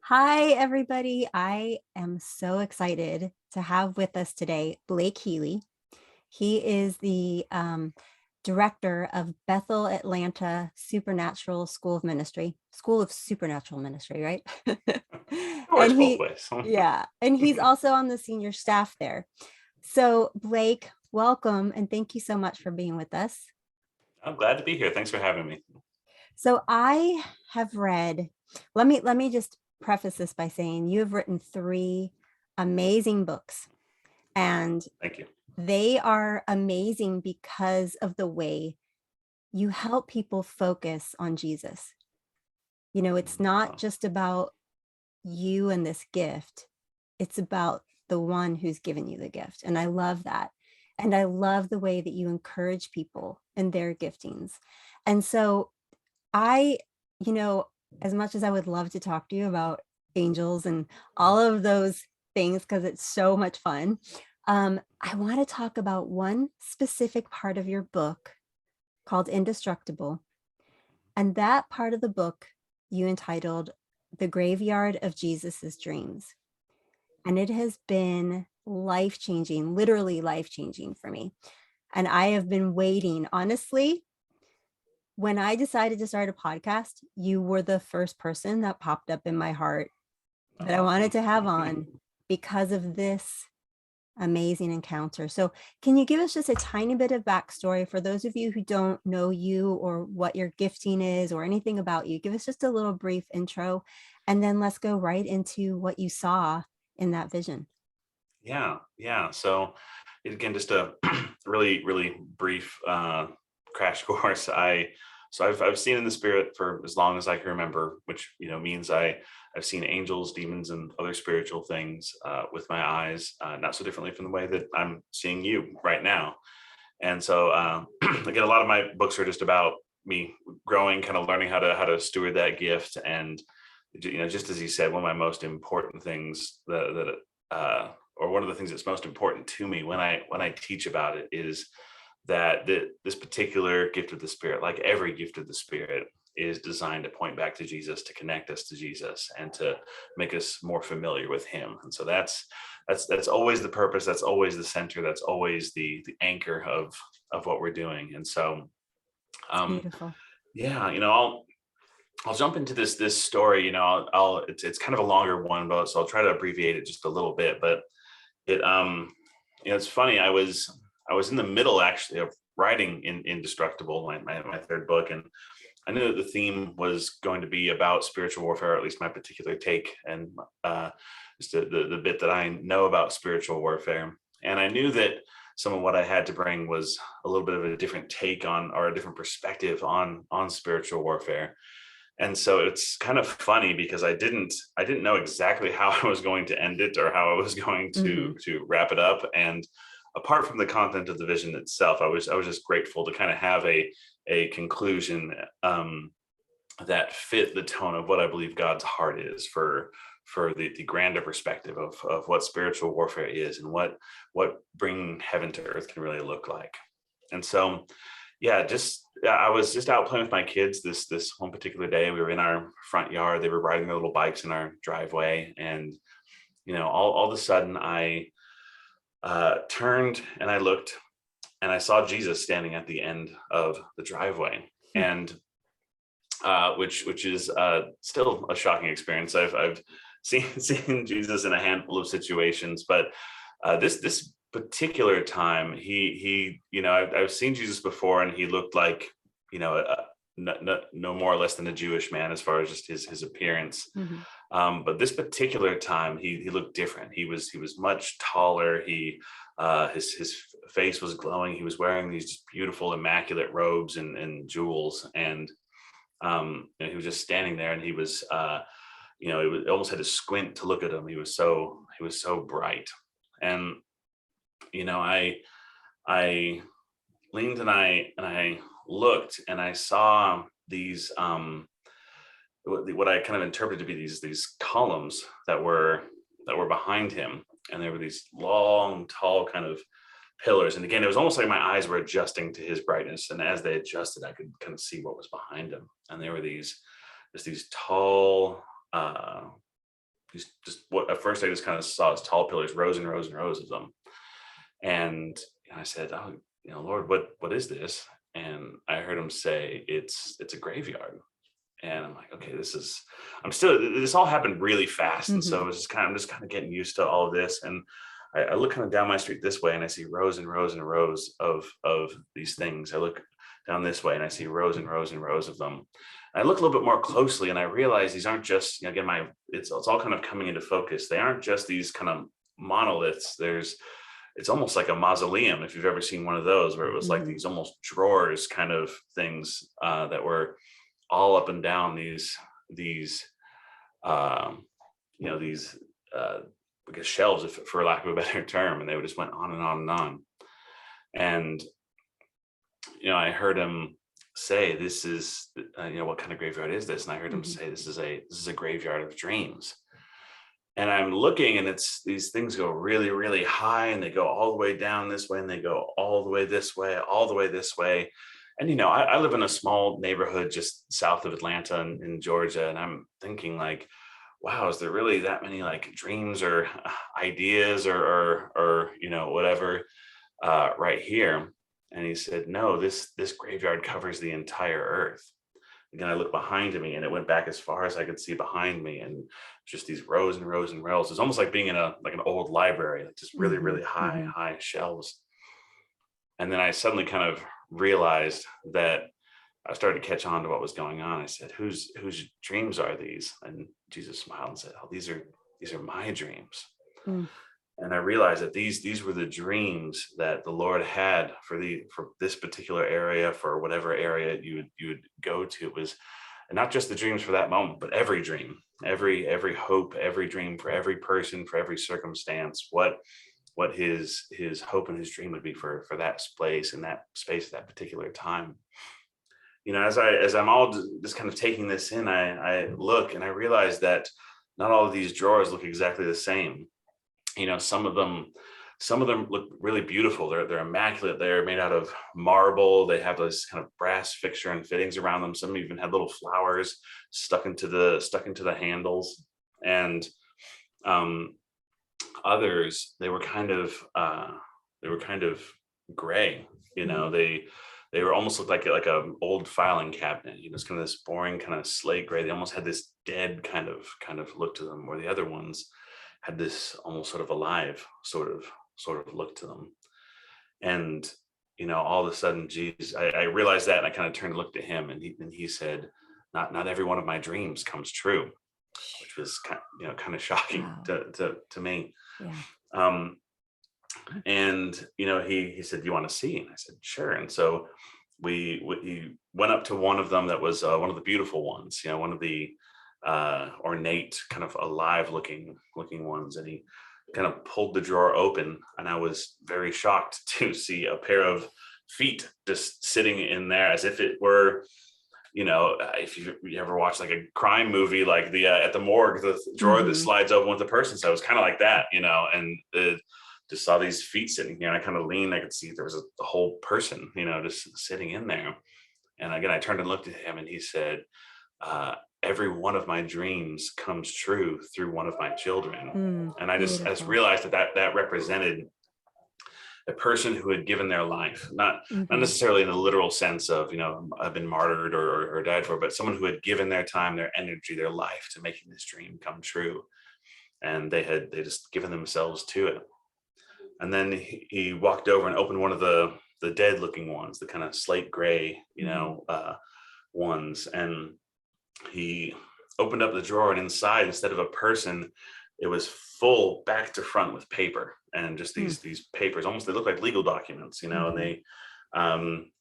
Hi, everybody. I am so excited to have with us today Blake Healy. He is the director of Bethel Atlanta School of Supernatural Ministry, right? It And works both he, ways. yeah, and he's also on the senior staff there. So, Blake, welcome and thank you so much for being with us. I'm glad to be here. Thanks for having me. So, I have read, let me just preface this by saying you have written three amazing books, and Thank you. they are amazing because of the way you help people focus on Jesus. It's not Wow. just about you and this gift, it's about the one who's given you the gift. And I love that. And I love the way that you encourage people in their giftings. And so I, you know, as much as I would love to talk to you about angels and all of those things, because it's so much fun, I want to talk about one specific part of your book called Indestructible. And that part of the book you entitled The Graveyard of Jesus's Dreams. And it has been life changing, literally life changing for me. And I have been waiting, honestly, when I decided to start a podcast, you were the first person that popped up in my heart that I wanted Awesome. to have on because of this amazing encounter. So, can you give us just a tiny bit of backstory for those of you who don't know you or what your gifting is or anything about you? Give us just a little brief intro, and then let's go right into what you saw in that vision. Yeah. So, again, just a really brief crash course. I've seen in the spirit for as long as I can remember, which means I've seen angels, demons, and other spiritual things with my eyes, not so differently from the way that I'm seeing you right now. And so, again, a lot of my books are just about me growing, kind of learning how to steward that gift. And just as you said, one of my most important things or one of the things that's most important to me when I teach about it is that this particular gift of the Spirit, like every gift of the Spirit, is designed to point back to Jesus, to connect us to Jesus, and to make us more familiar with Him. And so that's always the purpose. That's always the center. That's always the anchor of what we're doing. And so, It's um, beautiful. yeah, I'll jump into this story. It's kind of a longer one, but so I'll try to abbreviate it just a little bit. But it it's funny. I was in the middle actually of writing in Indestructible, my third book, and I knew that the theme was going to be about spiritual warfare, or at least my particular take, and just the bit that I know about spiritual warfare. And I knew that some of what I had to bring was a little bit of a different take on, or a different perspective on spiritual warfare. And so it's kind of funny because I didn't know exactly how I was going to end it or how I was going Hmm. to wrap it up. And apart from the content of the vision itself, I was just grateful to kind of have a conclusion that fit the tone of what I believe God's heart is for the grander perspective of what spiritual warfare is, and what bringing heaven to earth can really look like. And so, yeah, I was just out playing with my kids this one particular day. We were in our front yard. They were riding their little bikes in our driveway, and all of a sudden I turned and I looked, and I saw Jesus standing at the end of the driveway. And which is still a shocking experience. I've seen seen Jesus in a handful of situations, but this particular time, I've seen Jesus before, and he looked like no more or less than a Jewish man as far as just his appearance. Hmm. But this particular time, he looked different. He was much taller. His face was glowing. He was wearing these beautiful, immaculate robes and jewels, and he was just standing there, and it almost had to squint to look at him. He was so bright. And I leaned, and I looked, and I saw these what I kind of interpreted to be these columns that were behind him, and there were these long, tall kind of pillars. And again, it was almost like my eyes were adjusting to his brightness, and as they adjusted, I could kind of see what was behind him. And there were these tall, just what at first I just kind of saw as tall pillars, rows and rows and rows of them. And I said, "Oh, Lord, what is this?" And I heard him say, "It's a graveyard." And I'm like, "Okay, this all happened really fast." And Mhm. so I'm just kind of getting used to all of this. And I look kind of down my street this way and I see rows and rows and rows of these things. I look down this way and I see rows and rows and rows of them. And I look a little bit more closely and I realize these aren't just, again, it's all kind of coming into focus. They aren't just these kind of monoliths. It's almost like a mausoleum, if you've ever seen one of those, where it was like Mhm. these almost drawers kind of things that were all up and down these um, these I guess shelves, if, for lack of a better term, and they just went on and on and on. And I heard him say, "This is what kind of graveyard is this?" And I heard him Mhm. say, "This is a graveyard of dreams." And I'm looking, and it's these things go really, really high, and they go all the way down this way, and they go all the way this way, all the way this way. And I live in a small neighborhood just south of Atlanta in Georgia, and I'm thinking like, wow, is there really that many like dreams or ideas or whatever right here? And he said, "No, this graveyard covers the entire earth." Again, I looked behind me and it went back as far as I could see behind me, and just these rows and rows and rows. It's almost like being in an old library, like just really, Mhm. really high, Mhm. high shelves. And then I suddenly kind of realized that I started to catch on to what was going on. I said, whose dreams are these?" And Jesus smiled and said, "Oh, these are my dreams." Mm. And I realized that these were the dreams that the Lord had for this particular area, for whatever area you would go to. It was, and not just the dreams for that moment, but every dream, every hope, every dream for every person, for every circumstance. What his hope and his dream would be for that place and that space at that particular time. As I'm all just kind of taking this in, I look and I realize that not all of these drawers look exactly the same. Some of them look really beautiful. They're immaculate. They're made out of marble. They have this kind of brass fixture and fittings around them. Some even had little flowers stuck into the handles. And um, others, they were kind of gray. Mm. They were almost looked like a old filing cabinet. It's kind of this boring kind of slate gray. They almost had this dead kind of look to them, where the other ones had this almost sort of alive sort of look to them. And all of a sudden, geez, I realized that, and I kind of turned and looked at him, and he said, "Not every one of my dreams comes true," which was kind of shocking Wow. to me. Yeah. Um, and he said, "Do you want to see?" And I said, "Sure." And so he went up to one of them that was one of the beautiful ones, one of the ornate, kind of alive looking ones, and he kind of pulled the drawer open, and I was very shocked to see a pair of feet just sitting in there as if it were, if you ever watch like a crime movie, like the at the morgue, the drawer that Mhm. slides open with the person. So it was kind of like that, and just saw these feet sitting here, and I kind of leaned. I could see there was a whole person, just sitting in there. And again, I turned and looked at him, and he said, "Every one of my dreams comes true through one of my children." Mm. And I just Beautiful. realized that represented a person who had given their life, not Mhm. necessarily in the literal sense of I've been martyred or died for, but someone who had given their time, their energy, their life to making this dream come true, and they just given themselves to it. And then he walked over and opened one of the dead looking ones, the kind of slate gray, Mhm. ones, and he opened up the drawer, and inside, instead of a person, it was full back to front with paper, and just Mm. these papers, almost they look like legal documents, and Mhm. they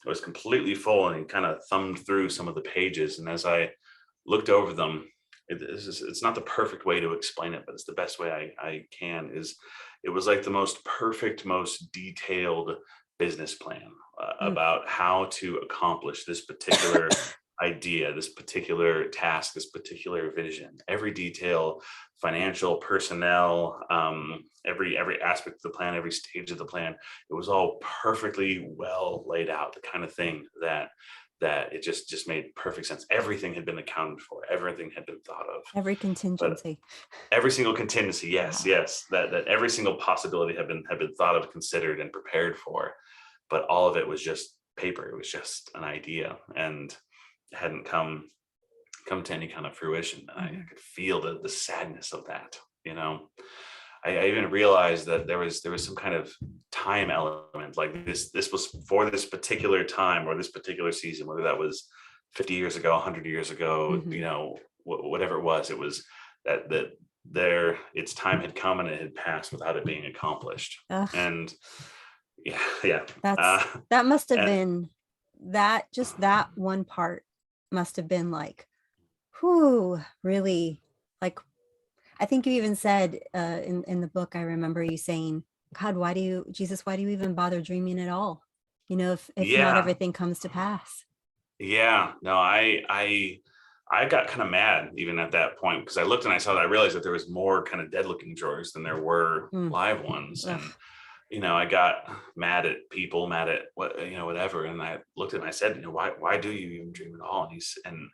it was completely full, and he kind of thumbed through some of the pages. And as I looked over them, it's not the perfect way to explain it, but it's the best way I can. Is It was like the most perfect, most detailed business plan Mm. about how to accomplish this particular idea, this particular task, this particular vision. Every detail, financial, personnel, every aspect of the plan, every stage of the plan, it was all perfectly well laid out. The kind of thing that that it just made perfect sense. Everything had been accounted for. Everything had been thought of. Every But contingency. every single contingency, yes, Wow. yes, that every single possibility had been thought of, considered, and prepared for. But all of it was just paper. It was just an idea, and hadn't come to any kind of fruition. And I Mhm. could feel the sadness of that. You know, I even realized that there was some kind of time element. Like this was for this particular time or this particular season, whether that was 50 years ago, 100 years ago, you Mhm. know, whatever it was. It was that there its time had come and it had passed without it being accomplished. Ugh, And yeah, yeah. that's Uh, that must have and been that just that one part must have been like, whew, really like I think you even said in the book, I remember you saying, God, Jesus, why do you even bother dreaming at all? You know, if not yeah, everything comes to pass. yeah. No, I got kind of mad even at that point because I looked and I realized that there was more kind of dead looking drawers than there were Mm, live ones. ugh, And you know, I got mad at people, mad at what, you know, whatever. And I looked at him and I said, you know, why do you even dream at all? And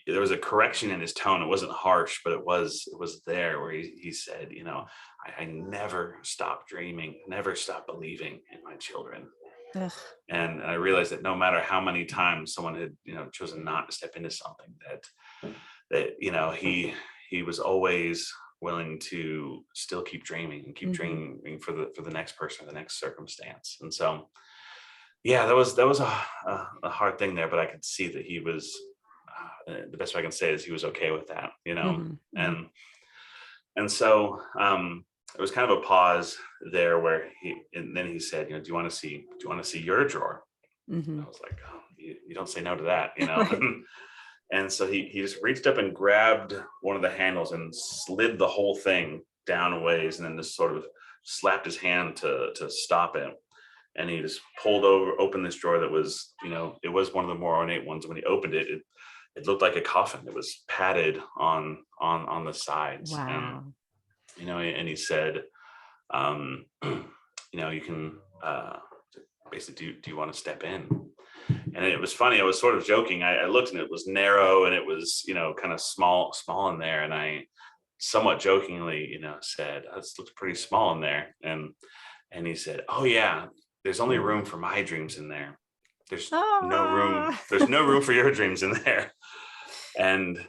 there was a correction in his tone. It wasn't harsh, but it was there where he said, you know, I never stopped dreaming, never stopped believing in my children. ugh, And I realized that no matter how many times someone had, you know, chosen not to step into something, that you know, he was always willing to still keep dreaming and keep mhm, dreaming for the next person or the next circumstance. And so yeah, that was a hard thing there, but I could see that he was the best way I can say is he was okay with that, you know. mhm, mhm, and and so it was kind of a pause there where and then he said, you know, do you want to see your drawer? I mhm. was like, oh, you don't say no to that, you know. Right. And so he just reached up and grabbed one of the handles and slid the whole thing down a ways, and then just sort of slapped his hand to stop it. And he just opened this drawer that was, you know, it was one of the more ornate ones. When he opened it, it looked like a coffin. It was padded on the sides, and Wow. you know, and he said, you know, you can basically, do you want to step in? And it was funny. I was sort of joking. I looked and it was narrow and it was, you know, kind of small in there. And I somewhat jokingly, you know, said, this looks pretty small in there. And he said, oh yeah, there's only room Mm. for my dreams in there. Ah. There's no room for your dreams in there. And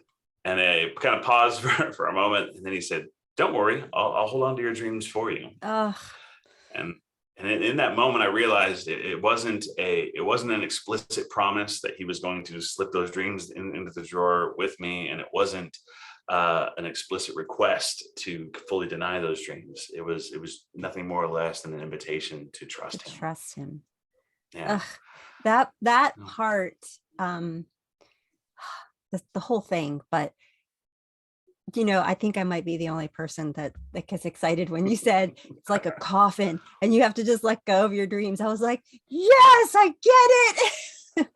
I kind of paused for a moment. And then he said, don't worry, I'll hold on to your dreams for you. Ugh. And in that moment, I realized it wasn't an explicit promise that he was going to slip those dreams into the drawer with me, and it wasn't an explicit request to fully deny those dreams. It was nothing more or less than an invitation to To trust him. trust him. Yeah. Ugh. That No. part, um, the whole thing, but you know, I think I might be the only person that gets excited when you said it's like a coffin and you have to just let go of your dreams. I was like, yes, I get it.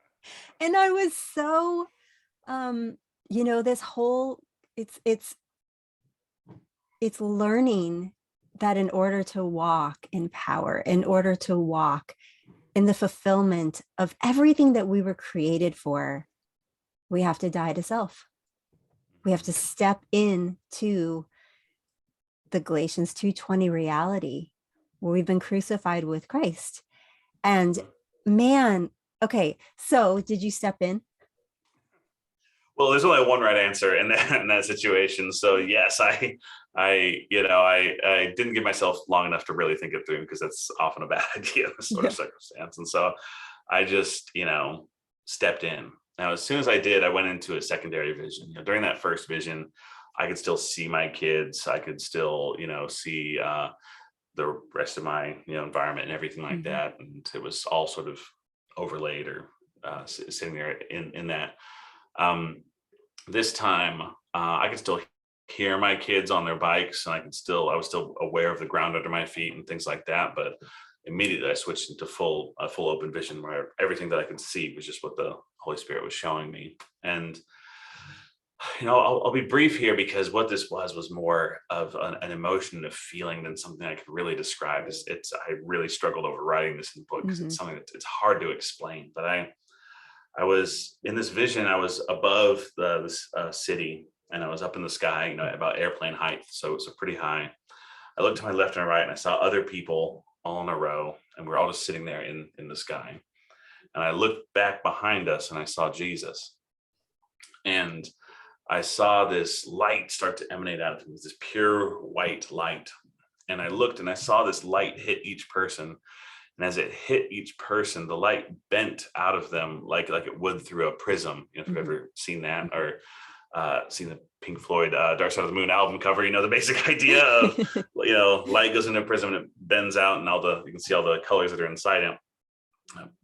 And I was so you know, this whole it's it's learning that in order to walk in power, in order to walk in the fulfillment of everything that we were created for, we have to die to self. We have to step into the Galatians 2:20 reality where we've been crucified with Christ. And man, okay, so did you step in? Well, there's only one right answer in that situation. So yes, you know, I didn't give myself long enough to really think it through because that's often a bad idea in this sort of Yeah. circumstance. And so I just, you know, stepped in. Now, as soon as I did, I went into a secondary vision. You know, during that first vision, I could still see my kids. I could still, you know, see the rest of my, you know, environment and everything like Mhm. that. And it was all sort of overlaid or sitting there in that. Um, this time, I could still hear my kids on their bikes, and I was still aware of the ground under my feet and things like that. But immediately, I switched into full open vision, where everything that I could see was just what the Holy Spirit was showing me. And you know, I'll be brief here because what this was more of an emotion and a feeling than something I could really describe. I really struggled over writing this in the book because it's Mhm. something that it's hard to explain. But I was in this vision. I was above this city, and I was up in the sky, about airplane height, so pretty high. I looked to my left and right, and I saw other people all in a row, and we're all just sitting there in the sky. And I looked back behind us, and I saw Jesus, and I saw this light start to emanate out of him, this pure white light. And I looked, and I saw this light hit each person. And as it hit each person, the light bent out of them like it would through a prism. If you've Mhm. ever seen that, or seen the Pink Floyd Dark Side of the Moon album cover, the basic idea of, light goes into a prism and it bends out, and you can see all the colors that are inside it.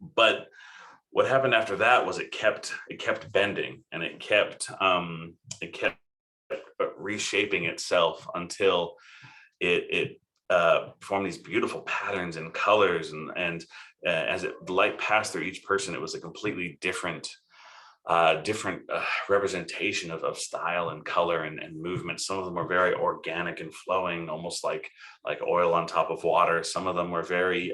But what happened after that was it kept bending, and it kept reshaping itself until it formed these beautiful patterns and colors, and as the light passed through each person, it was a completely different representation of style and color and movement. Some of them were very organic and flowing, almost like oil on top of water. Some of them were very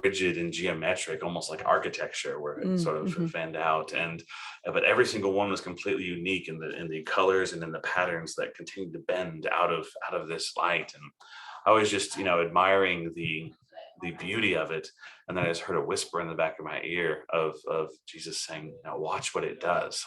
rigid and geometric, almost like architecture, where it Mm, sort of mhm. fanned out. And but every single one was completely unique in the colors and in the patterns that continued to bend out of this light. And I was just, admiring the beauty of it. And then I just heard a whisper in the back of my ear of Jesus saying, watch what it does.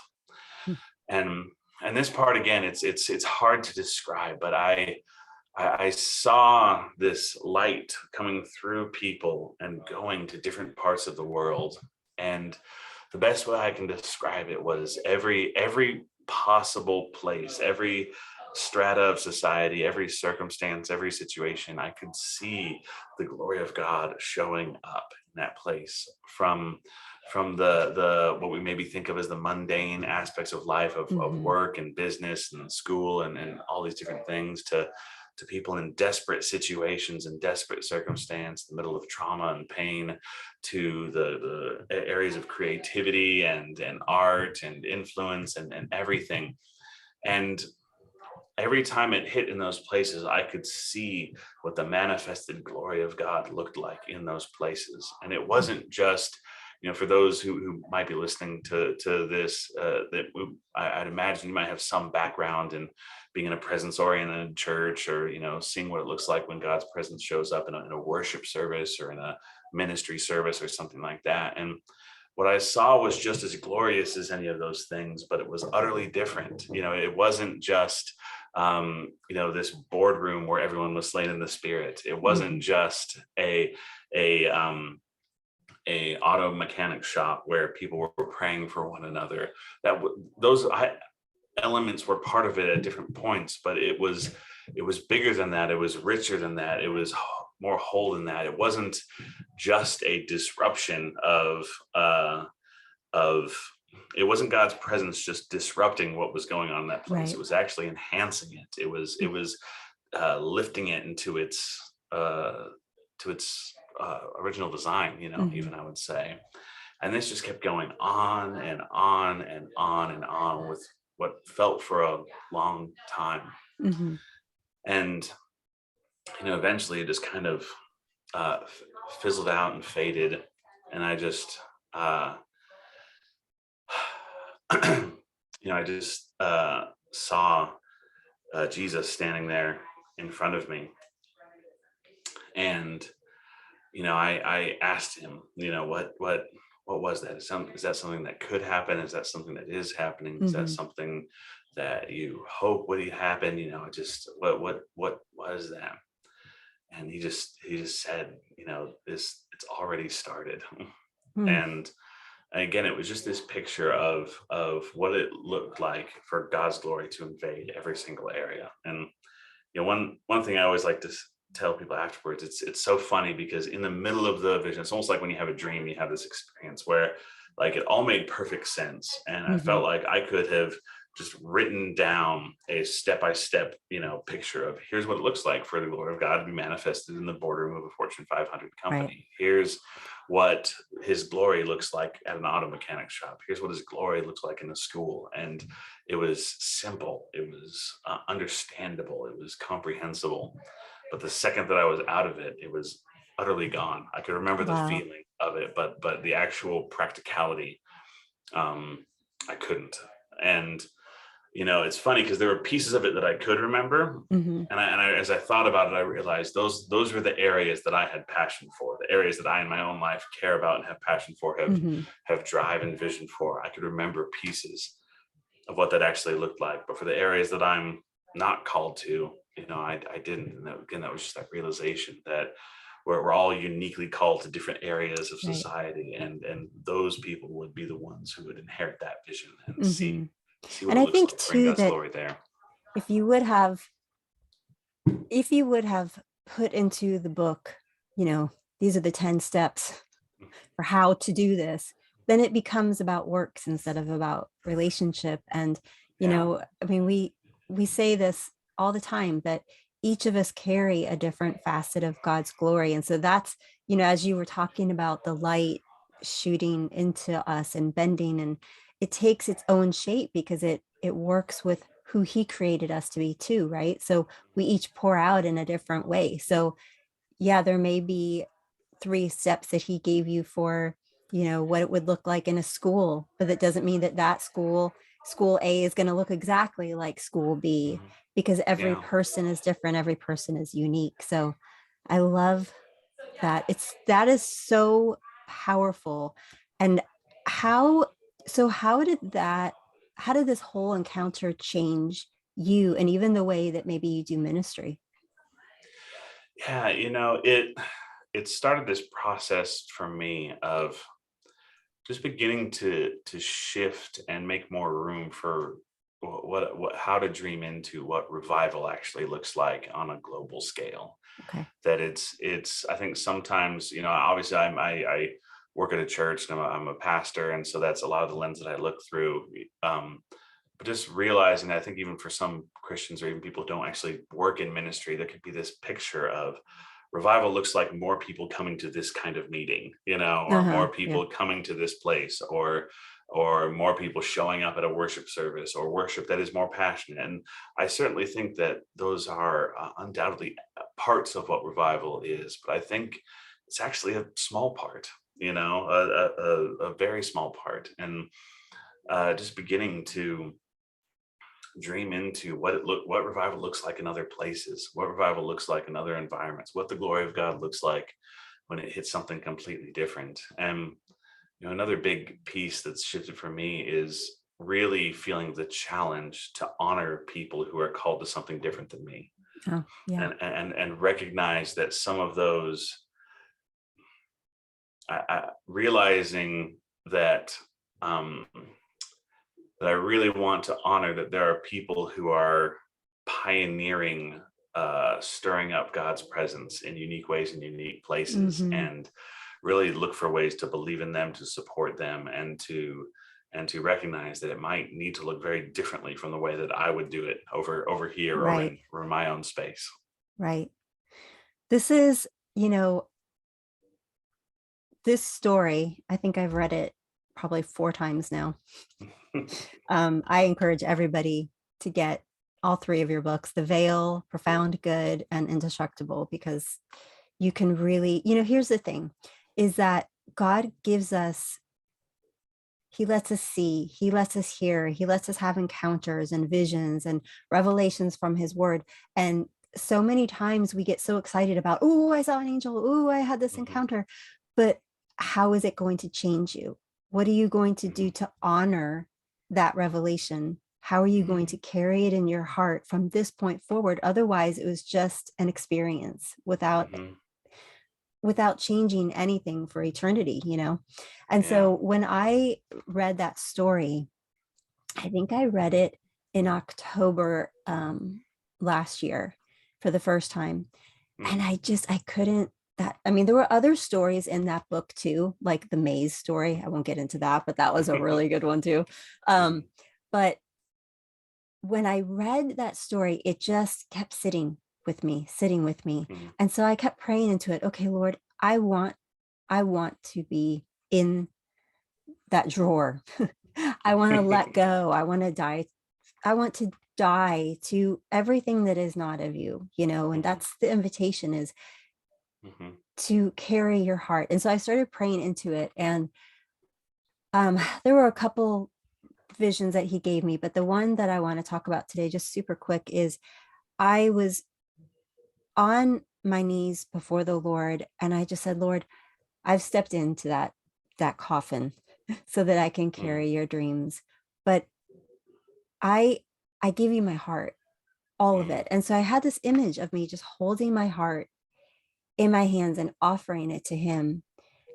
Mm. And and this part again, it's hard to describe, but I saw this light coming through people and going to different parts of the world. And the best way I can describe it was every possible place, every strata of society, every circumstance, every situation, I could see the glory of God showing up in that place, from the what we maybe think of as the mundane aspects of life, of Mhm. work and business and school and all these different things, to people in desperate situations and desperate circumstance, the middle of trauma and pain, to the areas of creativity and art and influence and everything. And every time it hit in those places, I could see what the manifested glory of God looked like in those places. And it Mm. wasn't just, for those who might be listening to this, I'd imagine you might have some background in being in a presence oriented church, or, seeing what it looks like when God's presence shows up in a worship service or in a ministry service or something like that. And what I saw was just as glorious as any of those things, but it was utterly different. It wasn't just this boardroom where everyone was slain in the spirit. It wasn't Mhm. just a auto mechanic shop where people were praying for one another. Those elements were part of it at different points, but it was bigger than that. It was richer than that. It was more whole than that. It wasn't just a disruption of it wasn't God's presence just disrupting what was going on in that place. It Right. was actually enhancing it. It was it Mm. was lifting it into its original design, Mhm. even I would say. And this just kept going on and on and on and on with what felt for a long time. Mhm. And eventually it just kind of fizzled out and faded. And I just uh, I just saw Jesus standing there in front of me. And I asked him, what was that? Is that something that could happen? Is that something that is happening? Is that Mhm. something that you hope would happen? Just what was that? And he just said, this it's already started. Mm. And again, it was just this picture of what it looked like for God's glory to invade every single area. And one thing I always like to tell people afterwards, it's so funny because in the middle of the vision, it's almost like when you have a dream, you have this experience where like it all made perfect sense, and I felt Mhm. like I could have just written down a step-by-step picture of here's what it looks like for the glory of God to be manifested in the boardroom of a Fortune 500 Right. company. Here's what his glory looks like at an auto mechanic shop. Here's what his glory looks like in a school. And it was simple, it was understandable, it was comprehensible. But the second that I was out of it, it was utterly gone. I could remember the Wow. feeling of it, but the actual practicality I couldn't. And it's funny because there were pieces of it that I could remember, Hmm. as I thought about it, I realized those were the areas that I had passion for, the areas that I in my own life care about and have passion for, Hmm. have drive and vision for. I could remember pieces of what that actually looked like, but for the areas that I'm not called to, I didn't. And that was just that realization that we're all uniquely called to different areas of Right. society, and those people would be the ones who would inherit that vision and Hmm. see what And it I looks think like to bring too God's that glory there. if you would have if you would have put into the book, you know, these are the 10 steps for how to do this, then it becomes about works instead of about relationship. And, Yeah. I mean, we say this all the time that each of us carry a different facet of God's glory. And so that's, as you were talking about the light shooting into us and bending, and it takes its own shape because it works with who he created us to be too, right? So we each pour out in a different way. So yeah, there may be 3 steps that he gave you for, what it would look like in a school, but that doesn't mean that school A is going to look exactly like school B, Mhm. because every Yeah. person is different, every person is unique. So I love that is so powerful. And how how did this whole encounter change you and even the way that maybe you do ministry? Yeah, it started this process for me of just beginning to shift and make more room for what how to dream into what revival actually looks like on a global scale. Okay. That it's I think sometimes, obviously I work at a church and I'm a pastor, and so that's a lot of the lens that I look through. But just realizing that I think even for some Christians or even people who don't actually work in ministry, there could be this picture of revival looks like more people coming to this kind of meeting, or Uh-huh. more Yeah. people coming to this place, or more people showing up at a worship service or worship that is more passionate. And I certainly think that those are undoubtedly parts of what revival is, but I think it's actually a small part, a very small part. And just beginning to dream into what revival looks like in other places, what revival looks like in other environments, what the glory of God looks like when it hits something completely different. And another big piece that's shifted for me is really feeling the challenge to honor people who are called to something different than me, Oh, yeah. and recognize that some of those, realizing that, um, that I really want to honor that there are people who are pioneering, stirring up God's presence in unique ways in unique places, Hmm. and really look for ways to believe in them, to support them, and to recognize that it might need to look very differently from the way that I would do it over here or Right. in my own space. Right. This is, you know, this story, I think I've read it probably 4 times now. I encourage everybody to get all 3 of your books, The Veil, Profound Good, and Indestructible, because you can really, here's the thing is that God gives us, he lets us see, he lets us hear, he lets us have encounters and visions and revelations from his word. And so many times we get so excited about, oh, I saw an angel, oh, I had this Mhm, encounter. But how is it going to change you? What are you going to do mhm, to honor that revelation? How are you going mhm, to carry it in your heart from this point forward? Otherwise, it was just an experience mhm. without changing anything for eternity. And Yeah. so when I read that story, I think I read it in October last year for the first time. And Mhm, I couldn't that I mean, there were other stories in that book too, like the maze story. I won't get into that, but that was a really good one too. Um, mhm, but when I read that story, it just kept sitting with me. mhm, And so I kept praying into it. Okay, Lord, I want to be in that drawer. I want to let go. I want to die. I want to die to everything that is not of you, and mhm, that's the invitation, is mhm, to carry your heart. And so I started praying into it. And There were a couple visions that he gave me, but the one that I want to talk about today, just super quick, is I was on my knees before the Lord, and I just said, Lord, I've stepped into that coffin so that I can Mm, carry your dreams. But I I give you my heart, all of mm, it. And so I had this image of me just holding my heart in my hands and offering it to him.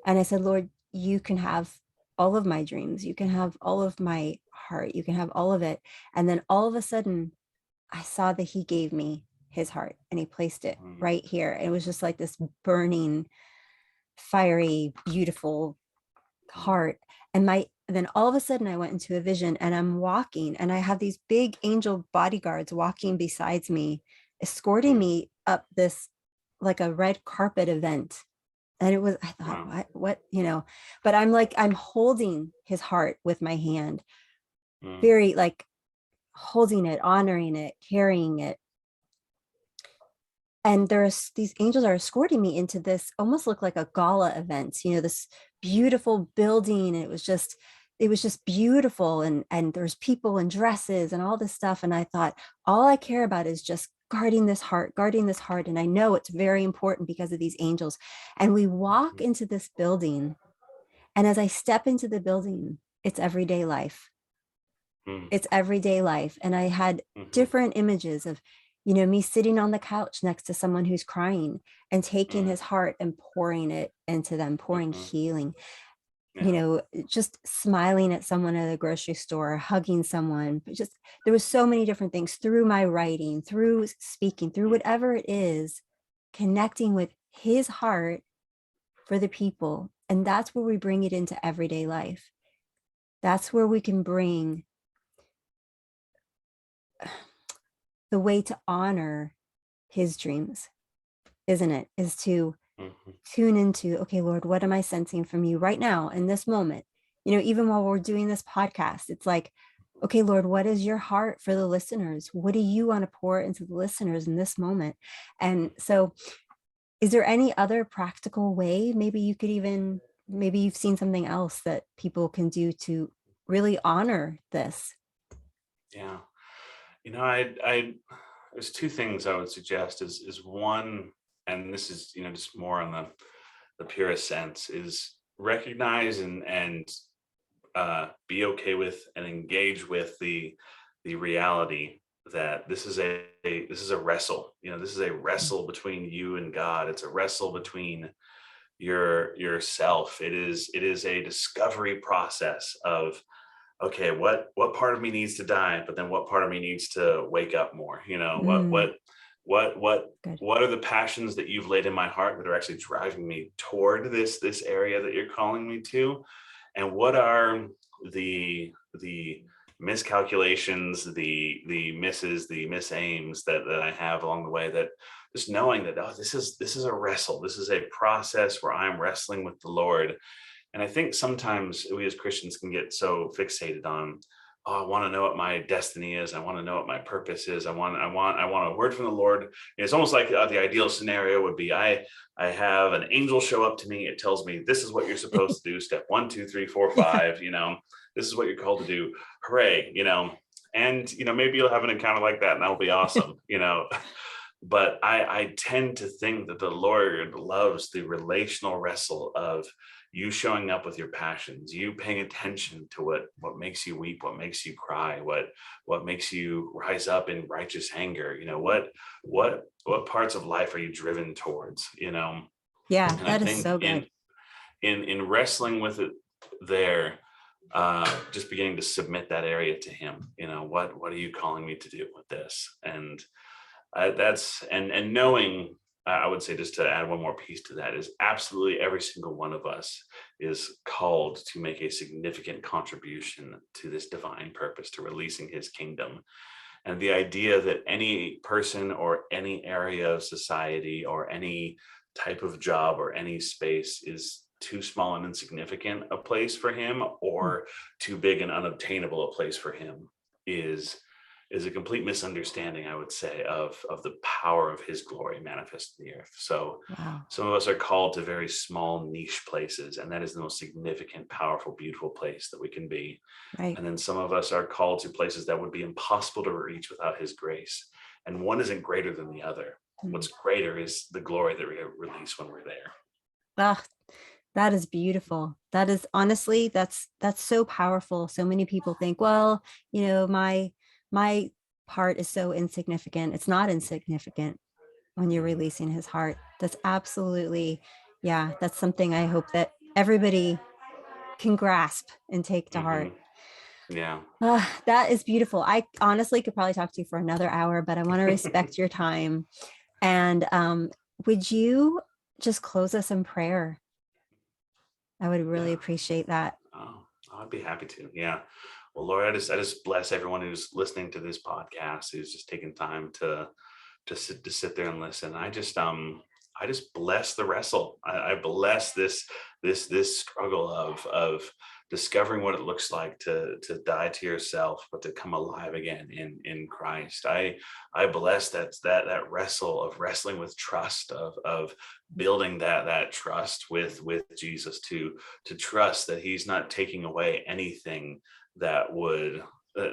And I said, Lord, you can have all of my dreams. You can have all of my heart. You can have all of it. And then all of a sudden, I saw that he gave me his heart and he placed it mm, right here. It was just like this burning, fiery, beautiful mm, heart. And then all of a sudden I went into a vision and I'm walking and I have these big angel bodyguards walking besides me, escorting mm. me up this like a red carpet event. And it was, I thought, Wow. what, but I'm like, I'm holding his heart with my hand, Mm, very like holding it, honoring it, carrying it. And there's these angels are escorting me into this almost looked like a gala event, this beautiful building. It was just beautiful. And there's people in dresses and all this stuff. And I thought, all I care about is just guarding this heart. And I know it's very important because of these angels. And we walk mm, into this building. And as I step into the building, it's everyday life. mm, It's everyday life. And I had mhm, different images of, me sitting on the couch next to someone who's crying and taking mm, his heart and pouring it into them, pouring mhm. healing, Yeah. just smiling at someone at the grocery store, hugging someone. But just there was so many different things through my writing, through speaking, through Mm, whatever it is, connecting with his heart for the people. And that's where we bring it into everyday life. That's where we can bring the way to honor his dreams, isn't it? Is to mhm, tune into, okay, Lord, what am I sensing from you right now in this moment? Even while we're doing this podcast, it's like, okay, Lord, what is your heart for the listeners? What do you want to pour into the listeners in this moment? And so, is there any other practical way? Maybe you've seen something else that people can do to really honor this. yeah. I there's two things I would suggest is one, and this is, just more on the purest sense, is recognize and be okay with and engage with the reality that this is a wrestle. This is a wrestle between you and God. It's a wrestle between yourself. It is a discovery process of, okay, what part of me needs to die, but then what part of me needs to wake up more? What Mm, what what good. what are the passions that you've laid in my heart that are actually driving me toward this area that you're calling me to? And what are the miscalculations, the misses, the misaims that I have along the way, that just knowing that, oh, this is a wrestle. This is a process where I'm wrestling with the Lord. And I think sometimes we as Christians can get so fixated on, oh, I want to know what my destiny is. I want to know what my purpose is. I want a word from the Lord. And it's almost like the ideal scenario would be, I have an angel show up to me. It tells me this is what you're supposed to do. Step 1, 2, 3, 4, 5. This is what you're called to do. Hooray. And maybe you'll have an encounter like that, and that'll be awesome. But I tend to think that the Lord loves the relational wrestle of you showing up with your passions, you paying attention to what makes you weep, what makes you cry, what makes you rise up in righteous anger. What parts of life are you driven towards? Yeah, And I that is think so in good. in wrestling with it there, just beginning to submit that area to him. What are you calling me to do with this? And that's and knowing, I would say, just to add one more piece to that, is absolutely every single one of us is called to make a significant contribution to this divine purpose, to releasing his kingdom. And the idea that any person or any area of society or any type of job or any space is too small and insignificant a place for him, Mm, or too big and unobtainable a place for him, is is a complete misunderstanding, I would say, of the power of his glory manifest in the earth. So Wow. some of us are called to very small niche places, and that is the most significant, powerful, beautiful place that we can be. Right. And then some of us are called to places that would be impossible to reach without his grace. And one isn't greater than the other. Mm. What's greater is the glory that we release when we're there. Ah, that is beautiful. That is honestly, that's so powerful. So many people think, well, my part is so insignificant. It's not insignificant when you're Mhm. releasing his heart. That's absolutely, yeah, that's something I hope that everybody can grasp and take to heart. Mhm. Yeah. That is beautiful. I honestly could probably talk to you for another hour, but I want to respect your time. And would you just close us in prayer? I would really Yeah. appreciate that. Oh, I'd be happy to. Yeah. Well, Lord, I just bless everyone who's listening to this podcast, who's just taking time to sit there and listen. I just bless the wrestle. I bless this struggle of discovering what it looks like to die to yourself, but to come alive again in Christ. I bless that wrestle of wrestling with trust, of building that trust with Jesus, to trust that he's not taking away anything that would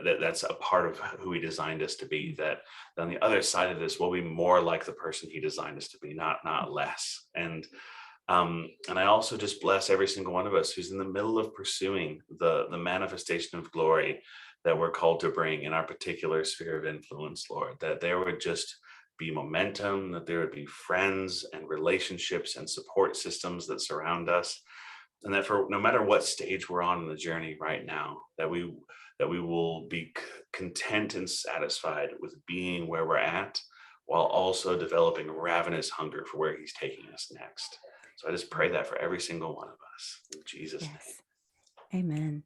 that's a part of who he designed us to be, that on the other side of this we'll be more like the person he designed us to be, not less. And I also just bless every single one of us who's in the middle of pursuing the manifestation of glory that we're called to bring in our particular sphere of influence, Lord, that there would just be momentum, that there would be friends and relationships and support systems that surround us, and that for no matter what stage we're on in the journey right now, that we will be content and satisfied with being where we're at, while also developing ravenous hunger for where he's taking us next. So I just pray that for every single one of us in Jesus' name. Yes. Amen.